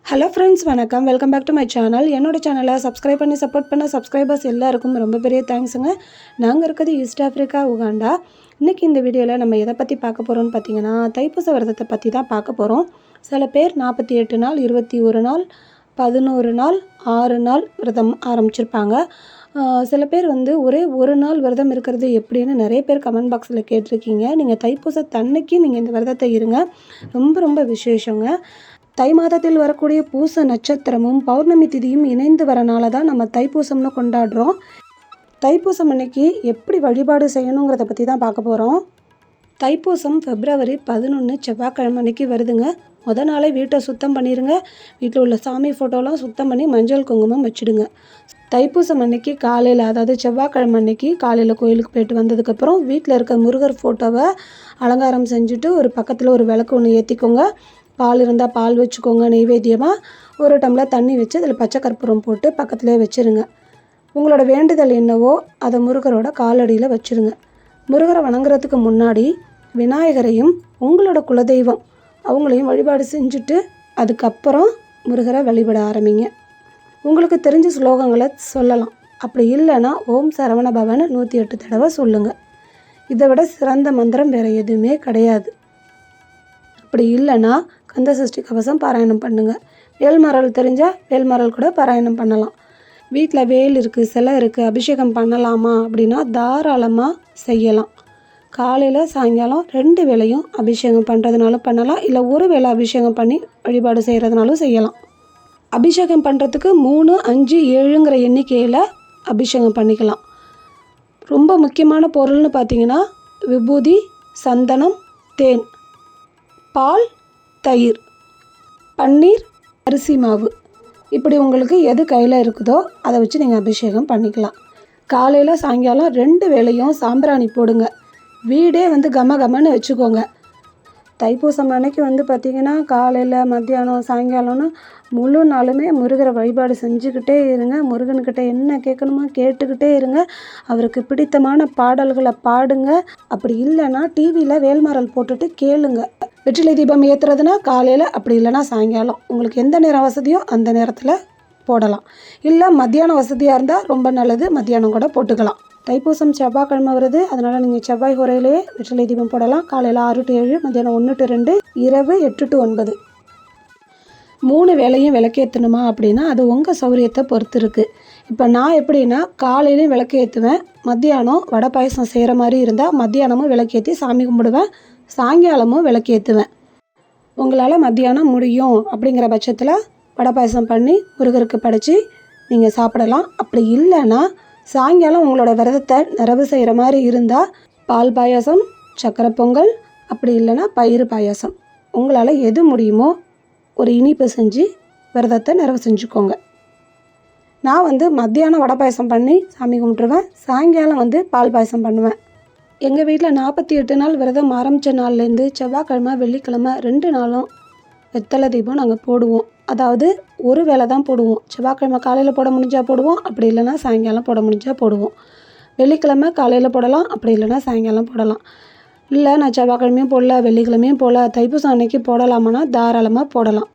Hello friends, வணக்கம். Welcome back to my channel. என்னோட சேனலை சப்ஸ்கிரைப் பண்ணி சப்போர்ட் பண்ண சப்ஸ்கிரைபர்ஸ் எல்லாருக்கும் ரொம்ப பெரிய தேங்க்ஸுங்க. நாங்கள் இருக்கிறது ஈஸ்ட் ஆஃப்ரிக்கா, உகாண்டா. இன்றைக்கி இந்த வீடியோவில் நம்ம எதை பற்றி பார்க்க போகிறோம்னு பார்த்தீங்கன்னா, தைப்பூச விரதத்தை பற்றி தான் பார்க்க போகிறோம். சில பேர் 48 நாள், 21 நாள், 11 நாள், 6 நாள் விரதம் ஆரம்பிச்சிருப்பாங்க. சில பேர் ஒரே ஒரு நாள் விரதம் இருக்கிறது எப்படின்னு நிறைய பேர் கமெண்ட் பாக்ஸில் கேட்டிருக்கீங்க. நீங்கள் தைப்பூசத்தன்னைக்கு நீங்கள் இந்த விரதத்தை இருங்க, ரொம்ப விசேஷங்க. தை மாதத்தில் வரக்கூடிய பூச நட்சத்திரமும் பௌர்ணமி திதியும் இணைந்து வரனால தான் நம்ம தைப்பூசம்னு கொண்டாடுறோம். தைப்பூசம் அன்னைக்கு எப்படி வழிபாடு செய்யணுங்கிறத பற்றி தான் பார்க்க போகிறோம். தைப்பூசம் February 11 செவ்வாய்க்கிழமை அன்னைக்கு வருதுங்க. நாளே வீட்டை சுத்தம் பண்ணிடுங்க. வீட்டில் உள்ள சாமி ஃபோட்டோலாம் சுத்தம் பண்ணி மஞ்சள் குங்குமம் வச்சுடுங்க. தைப்பூசம் அன்னைக்கு காலையில், அதாவது செவ்வாய்க்கிழமை அன்னைக்கு காலையில் கோயிலுக்கு போயிட்டு வந்ததுக்கப்புறம் வீட்டில் இருக்க முருகர் ஃபோட்டோவை அலங்காரம் செஞ்சுட்டு ஒரு பக்கத்தில் ஒரு விளக்கு ஒன்று ஏற்றிக்கோங்க. பால் இருந்தால் பால் வச்சுக்கோங்க. நெய்வேத்தியமாக ஒரு டம்ளர் தண்ணி வச்சு அதில் பச்சை கற்பூரம் போட்டு பக்கத்துலேயே வச்சுருங்க. உங்களோட வேண்டுதல் என்னவோ அதை முருகரோட காலடியில் வச்சுருங்க. முருகரை வணங்குறதுக்கு முன்னாடி விநாயகரையும் உங்களோட குலதெய்வம் அவங்களையும் வழிபாடு செஞ்சுட்டு அதுக்கப்புறம் முருகரை வழிபட ஆரம்பிங்க. உங்களுக்கு தெரிஞ்ச ஸ்லோகங்களை சொல்லலாம். அப்படி இல்லைன்னா ஓம் சரவண பவன் 108 தடவை சொல்லுங்கள். இதை விட சிறந்த மந்திரம் வேறு எதுவுமே கிடையாது. அப்படி இல்லைன்னா கந்த சஷ்டி கவசம் பாராயணம் பண்ணுங்கள். வேல்மரல் தெரிஞ்சால் வேல்மரல் கூட பாராயணம் பண்ணலாம். வீட்டில் வேல் இருக்குது, சிலை இருக்குது, அபிஷேகம் பண்ணலாமா அப்படின்னா தாராளமாக செய்யலாம். காலையில் சாயங்காலம் 2 வேளையும் அபிஷேகம் பண்ணுறதுனாலும் பண்ணலாம், இல்லை ஒரு வேளை அபிஷேகம் பண்ணி வழிபாடு செய்கிறதுனாலும் செய்யலாம். அபிஷேகம் பண்ணுறதுக்கு 3, 5, 7ங்கிற எண்ணிக்கையில் அபிஷேகம் பண்ணிக்கலாம். ரொம்ப முக்கியமான பொருள்னு பார்த்திங்கன்னா விபூதி, சந்தனம், தேன், பால், தயிர், பன்னீர், அரிசி மாவு, இப்படி உங்களுக்கு எது கையில் இருக்குதோ அதை வச்சு நீங்கள் அபிஷேகம் பண்ணிக்கலாம். காலையில் சாயங்காலம் 2 வேளையும் சாம்பிராணி போடுங்க. வீடே கமன்னு வச்சுக்கோங்க. தைப்பூசம் அன்னைக்கு பார்த்திங்கன்னா காலையில், மத்தியானம், சாயங்காலம்னு முழு நாளுமே முருகரை வழிபாடு செஞ்சுக்கிட்டே இருங்க. முருகன்கிட்ட என்ன கேட்கணுமோ கேட்டுக்கிட்டே இருங்க. அவருக்கு பிடித்தமான பாடல்களை பாடுங்க. அப்படி இல்லைன்னா டிவியில் வேல்மரல் போட்டுட்டு கேளுங்க. வெற்றிலை தீபம் ஏற்றுறதுனா காலையில், அப்படி இல்லைனா சாயங்காலம். உங்களுக்கு எந்த நேரம் வசதியோ அந்த நேரத்தில் போடலாம். இல்லை மத்தியானம் வசதியாக இருந்தால் ரொம்ப நல்லது, மத்தியானம் கூட போட்டுக்கலாம். தைப்பூசம் செவ்வாய்க்கிழமை வருது, அதனால் நீங்கள் செவ்வாய் ஹோரையிலேயே வெற்றிலை தீபம் போடலாம். காலையில் 6 to 7, மத்தியானம் 1 to 2, இரவு 8 to 9. 3 வேளையும் விளக்கேற்றணுமா அப்படின்னா அது உங்கள் சௌரியத்தை பொறுத்து இருக்குது. இப்போ நான் எப்படின்னா காலையிலையும் விளக்கேற்றுவேன், மத்தியானம் வடை பாயசம் செய்கிற மாதிரி இருந்தால் மத்தியானமும் விளக்கேற்றி சாமி கும்பிடுவேன், சாயங்காலமும் விளக்கேற்றுவேன். உங்களால் மத்தியானம் முடியும் அப்படிங்கிற பட்சத்தில் வடை பாயசம் பண்ணி முருகருக்கு படைச்சி நீங்கள் சாப்பிடலாம். அப்படி இல்லைன்னா சாயங்காலம் உங்களோட விரதத்தை நிறைவு செய்கிற மாதிரி இருந்தால் பால் பாயாசம், சக்கரை பொங்கல், அப்படி இல்லைன்னா பயிறு பாயாசம், உங்களால் எது முடியுமோ ஒரு இனிப்பு செஞ்சு விரதத்தை நிறைவு செஞ்சுக்கோங்க. நான் மத்தியானம் வடை பாயசம் பண்ணி சாமி கும்பிட்ருவேன், சாயங்காலம் பால் பாயசம் பண்ணுவேன். எங்கள் வீட்டில் 48 நாள் விரதம் ஆரம்பித்த நாள்லேருந்து செவ்வாய்க்கிழமை, வெள்ளிக்கிழமை 2 நாளும் வெத்தலை தீபம் நாங்கள் போடுவோம். அதாவது ஒரு வேளை தான் போடுவோம். செவ்வாய்க்கிழமை காலையில் போட முடிஞ்சால் போடுவோம், அப்படி இல்லைன்னா சாயங்காலம் போட முடிஞ்சால் போடுவோம். வெள்ளிக்கிழமை காலையில் போடலாம், அப்படி இல்லைன்னா சாயங்காலம் போடலாம். இல்லை நான் செவ்வாய்க்கிழமையும் போடல, வெள்ளிக்கிழமையும் போடல, தைப்பூசம் அன்னைக்கு போடலாமான்னா தாராளமாக போடலாம்.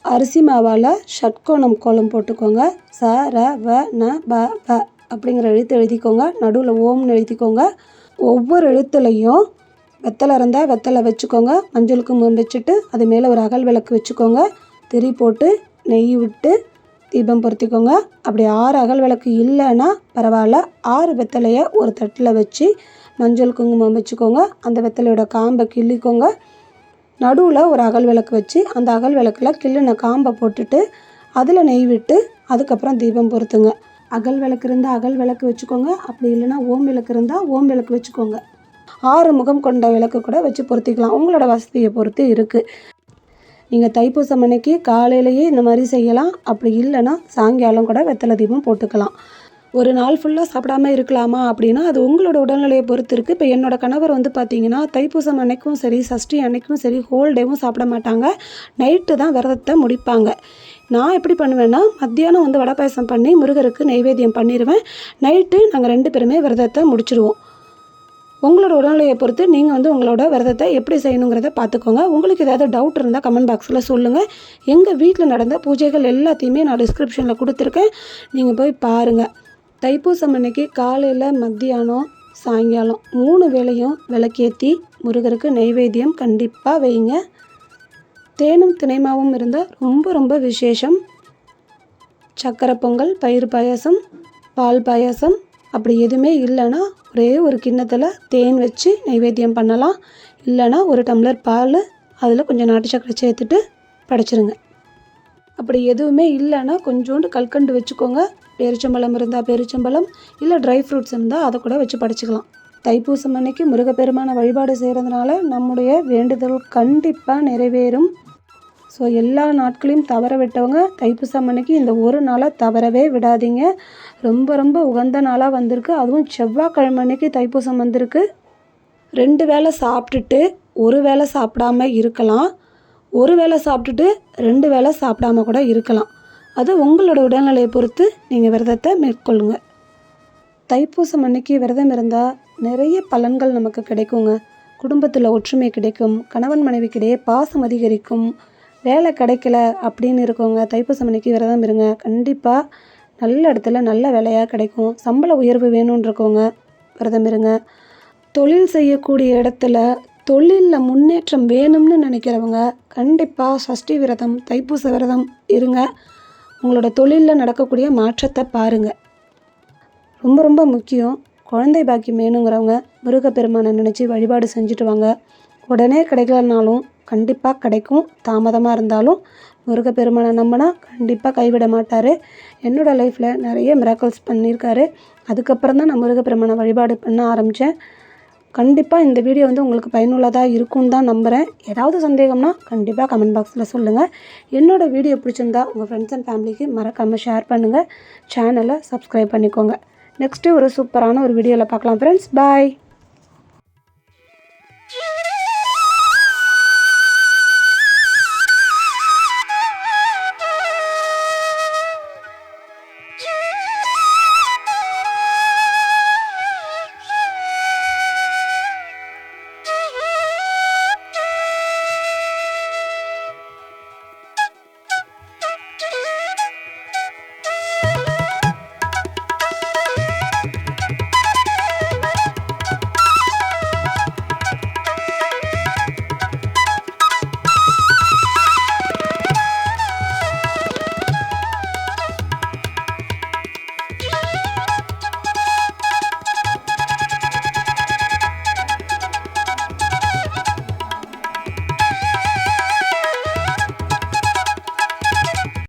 அரிசி மாவால் ஷட்கோணம் கோலம் போட்டுக்கோங்க. ச ர வ ந ப ப அப்படிங்கிற எழுத்து எழுதிக்கோங்க. நடுவில் ஓம்னு எழுதிக்கோங்க. ஒவ்வொரு எழுத்துலையும் வெத்தலை இருந்தால் வெத்தலை வச்சுக்கோங்க. மஞ்சள் குங்குமம் வச்சுட்டு அது மேலே ஒரு அகல் விளக்கு வச்சுக்கோங்க. திரி போட்டு நெய் விட்டு தீபம் பொருத்திக்கோங்க. அப்படி 6 அகல் விளக்கு இல்லைன்னா பரவாயில்ல, 6 வெத்தலையை ஒரு தட்டில் வச்சு மஞ்சள் குங்குமம் வச்சுக்கோங்க. அந்த வெத்தலையோட காம்பை கிள்ளிக்கோங்க. நடுவில் ஒரு அகல் விளக்கு வச்சு அந்த அகல் விளக்கில் கிள்ளின காம்பை போட்டுட்டு அதில் நெய் விட்டு அதுக்கப்புறம் தீபம் பொருத்துங்க. அகல் விளக்கு இருந்தால் அகல் விளக்கு வச்சுக்கோங்க. அப்படி இல்லைன்னா ஓம் விளக்கு இருந்தால் ஓம் விளக்கு வச்சுக்கோங்க. 6 முகம் கொண்ட விளக்கு கூட வச்சு பொருத்திக்கலாம். உங்களோட வசதியை பொறுத்து இருக்குது. நீங்கள் தைப்பூசம் அன்னைக்கு காலையிலேயே இந்த மாதிரி செய்யலாம். அப்படி இல்லைன்னா சாயங்காலம் கூட வெத்தலை தீபம் போட்டுக்கலாம். ஒரு நாள் ஃபுல்லாக சாப்பிடாமல் இருக்கலாமா அப்படின்னா அது உங்களோட உடல்நிலையை பொறுத்து இருக்குது. இப்போ என்னோடய கணவர் பார்த்திங்கன்னா தைப்பூசம் அன்னைக்கும் சரி, சஷ்டி அன்னைக்கும் சரி, ஹோல் டேவும் சாப்பிட மாட்டாங்க. நைட்டு தான் விரதத்தை முடிப்பாங்க. நான் எப்படி பண்ணுவேன்னா மத்தியானம் வடை பாயசம் பண்ணி முருகருக்கு நைவேத்தியம் பண்ணிடுவேன். நைட்டு நாங்கள் 2 பேருமே விரதத்தை முடிச்சிடுவோம். உங்களோட உடல்நிலையை பொறுத்து நீங்கள் வந்து உங்களோட விரதத்தை எப்படி செய்யணுங்கிறத பார்த்துக்கோங்க. உங்களுக்கு ஏதாவது டவுட் இருந்தால் கமெண்ட் பாக்ஸில் சொல்லுங்கள். எங்கள் வீட்டில் நடந்த பூஜைகள் எல்லாத்தையுமே நான் டிஸ்கிரிப்ஷனில் கொடுத்துருக்கேன், நீங்கள் போய் பாருங்கள். தைப்பூசம் அன்னைக்கு காலையில், மத்தியானம், சாயங்காலம் 3 வேளையும் விளக்கேற்றி முருகருக்கு நெய்வேத்தியம் கண்டிப்பாக வைங்க. தேனும் தினைமாவும் இருந்தால் ரொம்ப ரொம்ப விசேஷம். சக்கரை பொங்கல், பயிறு பாயாசம், பால் பாயாசம் அப்படி எதுவுமே இல்லைன்னா ஒரே ஒரு கிண்ணத்தில் தேன் வச்சு நைவேத்தியம் பண்ணலாம். இல்லைன்னா ஒரு டம்ளர் பால், அதில் கொஞ்சம் நாட்டு சக்கரை சேர்த்துட்டு படைச்சிருங்க. அப்படி எதுவுமே இல்லைன்னா கொஞ்சோண்டு கல்கண்டு வச்சுக்கோங்க. பேரிச்சம்பழம் இருந்தால் பேரிச்சம்பழம், இல்லை ட்ரை ஃப்ரூட்ஸ் இருந்தால் அதை கூட வச்சு படைச்சிக்கலாம். தைப்பூசம் அன்னைக்கு முருகப்பெருமான வழிபாடு செய்கிறதுனால நம்முடைய வேண்டுதல் கண்டிப்பாக நிறைவேறும். ஸோ எல்லா நாட்களையும் தவற விட்டவங்க தைப்பூசம் அன்னைக்கு இந்த ஒரு நாளை தவறவே விடாதீங்க. ரொம்ப ரொம்ப உகந்த நாளாக வந்திருக்கு. அதுவும் செவ்வாய்க்கிழமை அன்னைக்கு தைப்பூசம் வந்திருக்கு. 2 வேளை சாப்பிட்டுட்டு 1 வேளை சாப்பிடாமல் இருக்கலாம். 1 வேளை சாப்பிட்டுட்டு 2 வேளை சாப்பிடாம கூட இருக்கலாம். அது உங்களோட உடல்நிலையை பொறுத்து நீங்கள் விரதத்தை மேற்கொள்ளுங்க. தைப்பூசம் அன்னைக்கு விரதம் இருந்தால் நிறைய பலன்கள் நமக்கு கிடைக்குங்க. குடும்பத்தில் ஒற்றுமை கிடைக்கும், கணவன் மனைவிக்கிடையே பாசம் அதிகரிக்கும். வேலை கிடைக்கல அப்படின்னு இருக்கவங்க தைப்பூசம் அன்னைக்கு விரதம் இருங்க. கண்டிப்பாக நல்ல இடத்துல நல்ல வேலையாக கிடைக்கும். சம்பள உயர்வு வேணும்னு இருக்கவங்க விரதம் இருங்க. தொழில் செய்யக்கூடிய இடத்துல தொழிலில் முன்னேற்றம் வேணும்னு நினைக்கிறவங்க கண்டிப்பாக சஷ்டி விரதம், தைப்பூச விரதம் இருங்க. உங்களோட தொழிலில் நடக்கக்கூடிய மாற்றத்தை பாருங்கள். ரொம்ப ரொம்ப முக்கியம், குழந்தை பாக்கியம் வேணுங்கிறவங்க முருகப்பெருமானை நினச்சி வழிபாடு செஞ்சுட்டு வாங்க. உடனே கிடைக்கலனாலும் கண்டிப்பாக கிடைக்கும். தாமதமாக இருந்தாலும் முருகப்பெருமானை நம்பினா கண்டிப்பாக கைவிட மாட்டார். என்னோடய லைஃப்பில் நிறைய மிராக்கிள்ஸ் பண்ணியிருக்காரு. அதுக்கப்புறம் தான் நான் முருகப்பெருமானை வழிபாடு பண்ண ஆரம்பித்தேன். கண்டிப்பாக இந்த வீடியோ வந்து உங்களுக்கு பயனுள்ளதாக இருக்கும்னு தான் நம்புகிறேன். ஏதாவது சந்தேகம்னா கண்டிப்பாக கமெண்ட் பாக்ஸில் சொல்லுங்கள். என்னோடய வீடியோ பிடிச்சிருந்தா உங்கள் ஃப்ரெண்ட்ஸ் அண்ட் ஃபேமிலிக்கு மறக்காமல் ஷேர் பண்ணுங்கள். சேனலை சப்ஸ்கிரைப் பண்ணிக்கோங்க. நெக்ஸ்ட்டு ஒரு சூப்பரான ஒரு வீடியோவில் பார்க்கலாம் ஃப்ரெண்ட்ஸ். பாய்.